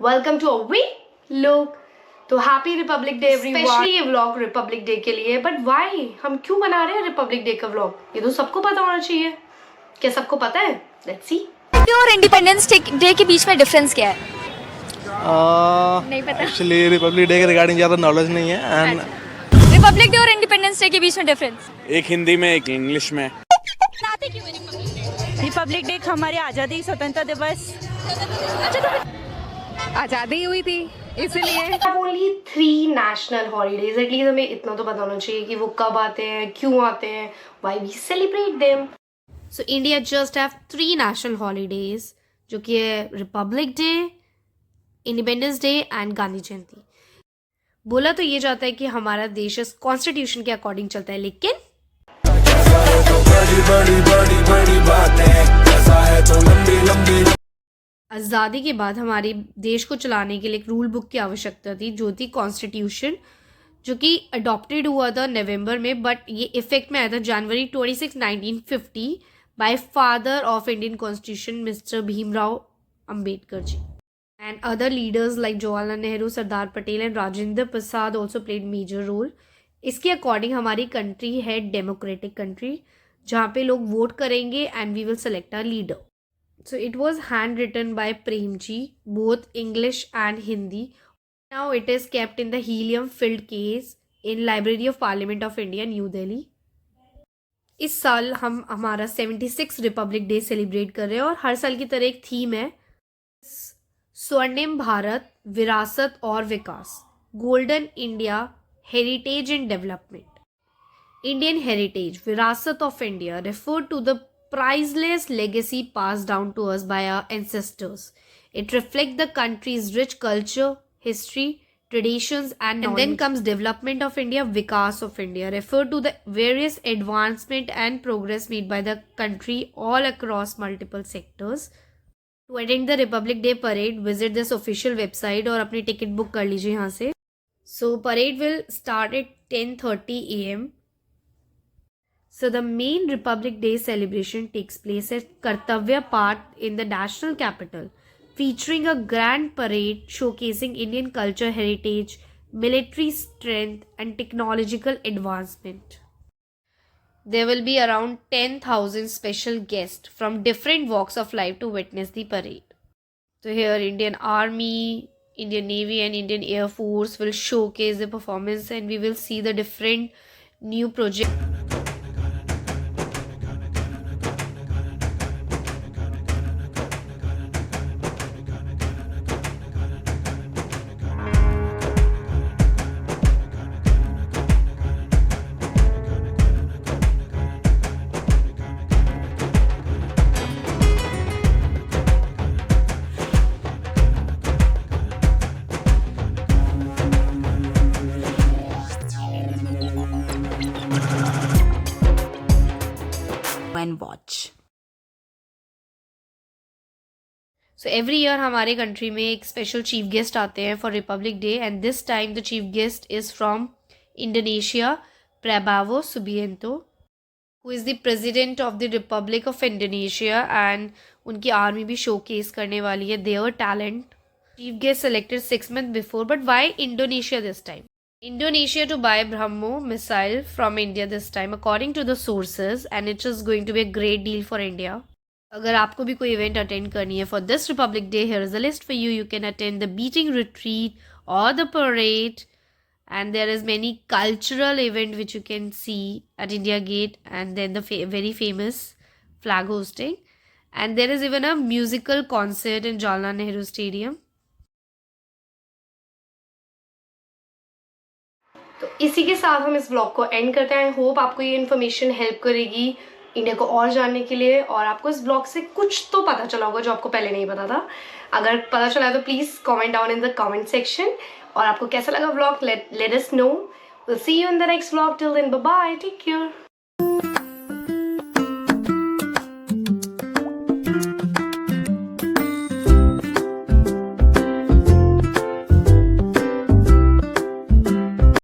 Welcome to अ वी लुक। तो happy republic day everyone. Specially ये व्लॉग रिपब्लिक डे के लिए, बट व्हाई, हम क्यों मना रहे हैं रिपब्लिक डे का व्लॉग? ये तो सबको पता होना चाहिए। क्या सबको पता है? Let's see. और इंडिपेंडेंस डे के बीच में डिफरेंस क्या है? नहीं पता। एक्चुअली रिपब्लिक डे के रिगार्डिंग ज़्यादा नॉलेज नहीं है एंड रिपब्लिक डे और इंडिपेंडेंस डे के बीच में डिफरेंस? एक हिंदी में एक इंग्लिश में। रिपब्लिक डे हमारी आज़ादी स्वतंत्रता दिवस आज़ादी हुई थी इसलिए। ओनली 3 नेशनल हॉलीडेज, एटलीस्ट हमें इतना तो पता होना चाहिए कि वो कब आते हैं, क्यों आते हैं, why we celebrate them. So India just have 3 national holidays, जो कि है republic day, independence day and Gandhi Jayanti. बोला तो ये जाता है कि हमारा देश इस कॉन्स्टिट्यूशन के अकॉर्डिंग चलता है, लेकिन आज़ादी के बाद हमारे देश को चलाने के लिए एक रूल बुक की आवश्यकता थी, जो थी कॉन्स्टिट्यूशन, जो कि अडॉप्टेड हुआ था नवंबर में, बट ये इफेक्ट में आया था जनवरी 26, 1950 by father of Indian constitution Mr Bhimrao Ambedkar ji. And other leaders like Jawaharlal Nehru, Sardar Patel and Rajendra Prasad also played major role. इसके अकॉर्डिंग हमारी कंट्री है डेमोक्रेटिक कंट्री, जहाँ पे लोग वोट करेंगे and we will select a leader. So it was handwritten by Premji, both English and Hindi. Now it is kept in the helium-filled case in Library of Parliament of India, New Delhi. इस साल हम हमारा 76 Republic day celebrate कर रहे हैं और हर साल की तरह एक थीम है, स्वर्णिम भारत, विरासत और विकास, golden India, heritage and development. Indian heritage, विरासत of India, refer to the priceless legacy passed down to us by our ancestors. It reflects the country's rich culture, history, traditions and then comes development of India, Vikas of India, refer to the various advancement and progress made by the country all across multiple sectors. To attend the Republic Day parade, visit this official website और अपनी ticket book कर लीजिए यहाँ से. So parade will start at 10:30 AM. So the main Republic Day celebration takes place at Kartavya Path in the national capital, featuring a grand parade showcasing Indian culture, heritage, military strength and technological advancement. There will be around 10,000 special guests from different walks of life to witness the parade. So here Indian Army, Indian Navy and Indian Air Force will showcase the performance, and we will see the different new projects. and watch. So every year हमारे country में एक special chief guest आते हैं for Republic day, and this time the chief guest is from Indonesia, Prabowo Subianto, who is the president of the Republic of Indonesia, and उनकी army भी showcase करने वाली है their talent. Chief guest selected 6 months before, but why Indonesia this time? Indonesia to buy BrahMo missile from India this time, according to the sources, and it is going to be a great deal for India. अगर आपको भी कोई event attend करनी है for this republic day, here is a list for you. You can attend the beating retreat और the parade, and there is many cultural event which you can see at India Gate, and then the very famous flag hosting, and there is even a musical concert in Jawaharlal Nehru Stadium. तो इसी के साथ हम इस blog को and करते हैं. I hope आपको ये इन्फॉर्मेशन हेल्प करेगी इंडिया को और जानने के लिए, और आपको इस ब्लॉग से कुछ तो पता चला होगा जो आपको पहले नहीं पता था. अगर पता चला है तो please comment down in the comment section. और आपको कैसा लगा blog, let us know. Will see you in the next blog. Till then bye bye, take care.